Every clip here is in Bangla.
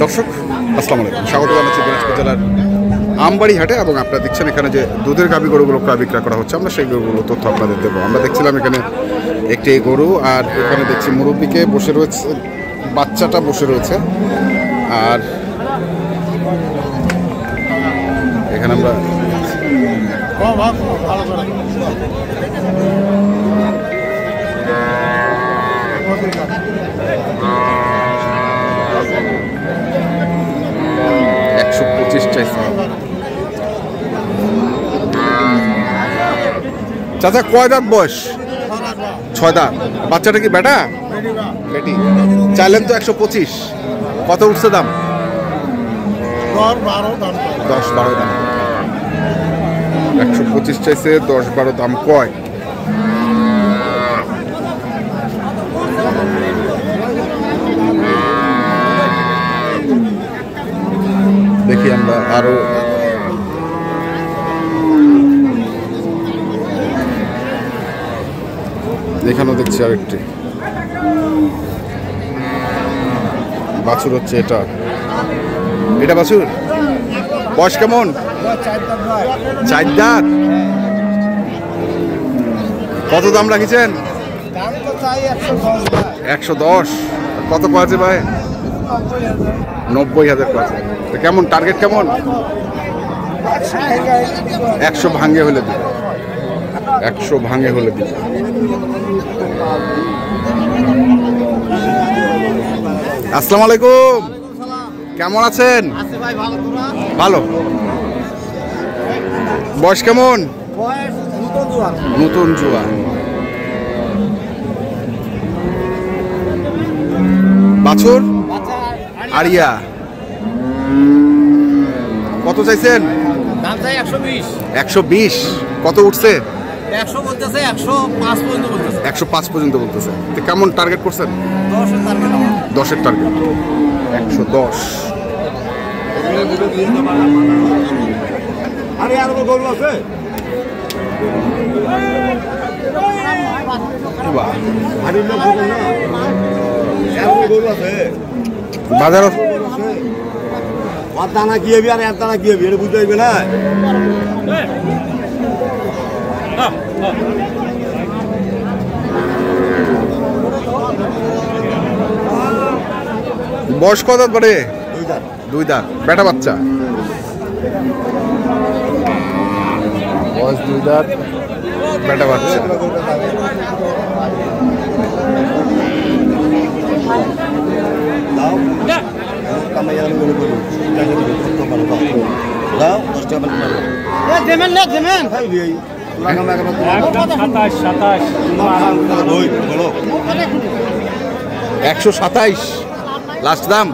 দর্শক আসসালামু আলাইকুম, স্বাগত জানাচ্ছি দিনাজপুর জেলার আমবাড়ি হাটে। এবং আপনারা দেখছেন এখানে যে দুধের গাভী গরুগুলো ক্রয় বিক্রয় করা হচ্ছে, আমরা সেই গরুগুলো তথ্য আপনাদের দেবো। আমরা দেখছিলাম এখানে একটি গরু, আর এখানে দেখছি মুরব্বিকে বসে রয়েছে, বাচ্চাটা বসে রয়েছে। আর এখানে আমরা চাচা কয় দাঁত বয়স? 6 দাঁত। বাচ্চাটা কি বেটা বেটি? চাইলেন তো 125, কত উঠছে দাম? 10-12 দাম। 125 চাইছে, 10-12 দাম কয়। দেখি আমরা আরো এখানেও দেখছি আরেকটি বাছুর হচ্ছে। এটা বাছুর বয়স কেমন? 4 দাঁত। কত দাম রাখিছেন? 110। কত পাচ্ছে ভাই? 90,000 পাচ্ছে। কেমন টার্গেট কেমন? 100 ভাঙে হলে দিবে। 100 ভাঙে হলে দিবে। আসসালামু আলাইকুম, কেমন আছেন? ভালো। বয়স কেমন? নতুন জোয়ান। বাছুর আরিয়া। কত চাইছেন? 120। কত উঠছে? 105 পর্যন্ত বলতেছে। কেমন টার্গেট করছেন? 10-এর টার্গেট। 110। বাজার দানা কি হবে আর এর দানা কি হবে এটা বুঝতে পারবে না। বয়স কত দাঁত পড়ে? 2 দাঁত। বেটা বাচ্চা। বয়স 2 দাঁত, বেটা বাচ্চা। $127 লাস্ট দাম।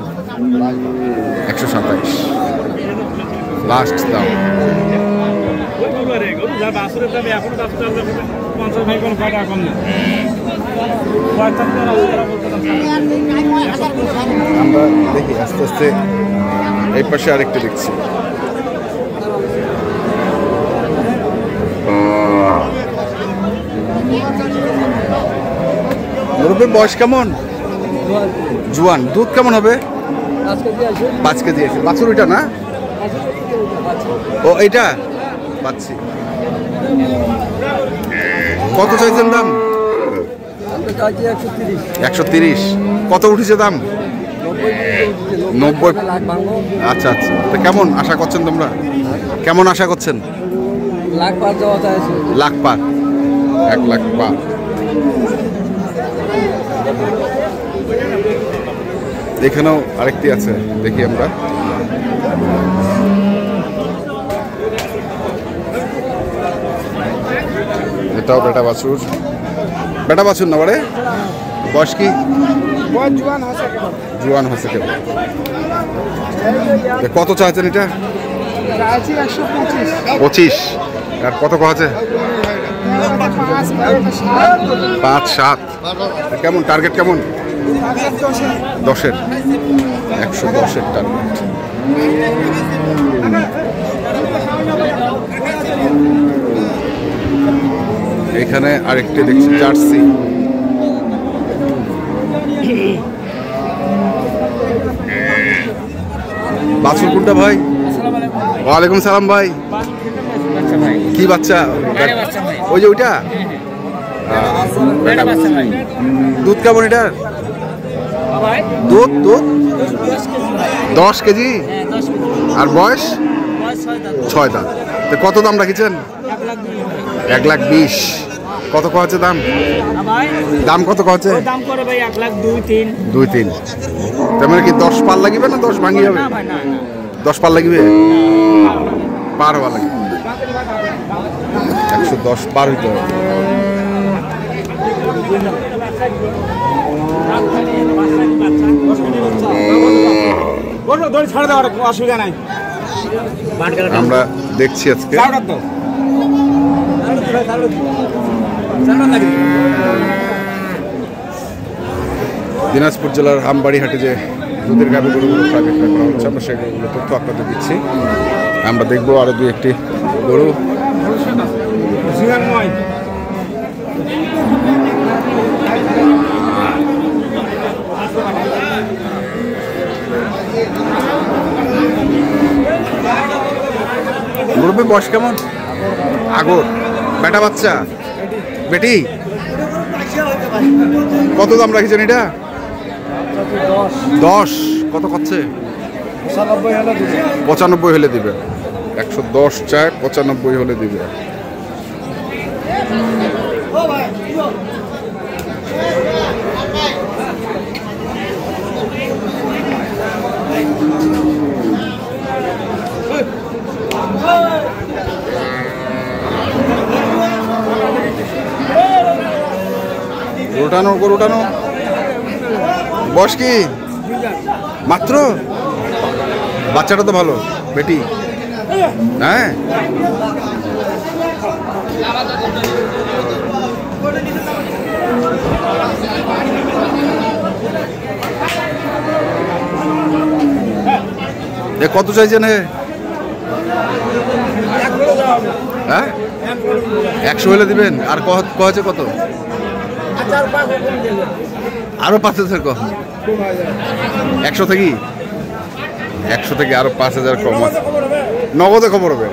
127 লাস্ট দাম। আমরা দেখি আস্তে আস্তে এই পাশে আরেকটা দেখছি। মুরব্বির বয়স কেমন? জোয়ান। দুধ কেমন হবে? 5 কেজি আছে। বাছুর ওইটা না? ও এইটা পাচ্ছি। কত চাইছেন দাম? 130। কত উঠেছে দাম? 90। আচ্ছা আচ্ছা। তো কেমন আশা করছেন তোমরা? কেমন আশা করছেন? লাখ পার। 1 লাখ পার। এখানেও আরেকটি আছে, দেখি আমরা। এটাও বেটা বাছুর। বেটা বাছুর না বাড়ে? বয়স কি? জোয়ান হচ্ছে কেবল। কত চাইছেন এটা? 25। আর কত আছে? 5-7। কেমন টার্গেট কেমন? 10-এর। 110-এর টার্গেট। এখানে আরেকটি দেখছি জার্সি। বাছুর কোনটা ভাই? ওয়ালাইকুম সালাম ভাই। কি বাচ্চা? ওই যে ওইটা দুধ কেমন এটার? দুধ দুধ 10 কেজি। আর বয়স 6 দাঁত। কত দাম রাখিছেন? 1,20,000। কত কছে দাম? দাম কত কছে? 2-3। তার মানে কি 10 পার লাগিবে না 10 ভাঙি যাবে? 10 পার লাগিবে, পার হওয়া লাগবে। 110 পার হইতে হবে। আমরা দেখছি আজকে দিনাজপুর জেলার আমবাড়ি হাটে যে দুধের গাভী গরুগুলো প্রাইভেট করা হচ্ছে, আমরা সেগুলো তথ্য আপনাদের দিচ্ছি। আমরা দেখবো আরো 2-1টি গরু। মুরব্বী বয়স কেমন? আগর বেটা বাচ্চা বেটি। কত দাম রাখছেন এটা? 10। কত করছে? 95 হলে দিবে। 110 চায়, 95 হলে দিবে। উঠানো গরু উঠানো। বয়স কি? মাত্র? বাচ্চাটা তো ভালো বেটি। হ্যাঁ কত চাইছেন? হ্যাঁ 100 হলে দিবেন। আর কছে কত? আরো 5,000 কম। 100 থেকে আরো 5,000 কম। নগদে খবর হবে।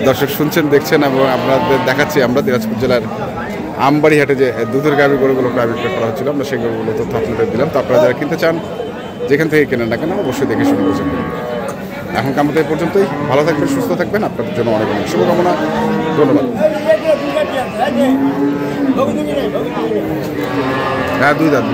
দর্শক শুনছেন দেখছেন এবং আপনাদের দেখাচ্ছি আমরা দিনাজপুর জেলার আমবাড়ি হাটে যে দুধের গাভী গরুগুলো প্রাইভেট করা হচ্ছিল, আমরা সেই গরুগুলো তথ্য আপনাদের দিলাম। তো আপনারা যারা কিনতে চান যেখান থেকে কেনেন না কেন অবশ্যই দেখে শুনে বুঝে নেবেন। এখন আমাদের এই পর্যন্তই। ভালো থাকবেন, সুস্থ থাকবেন। আপনাদের জন্য অনেক অনেক শুভকামনা। ধন্যবাদ। হ্যাঁ 2 দাঁত।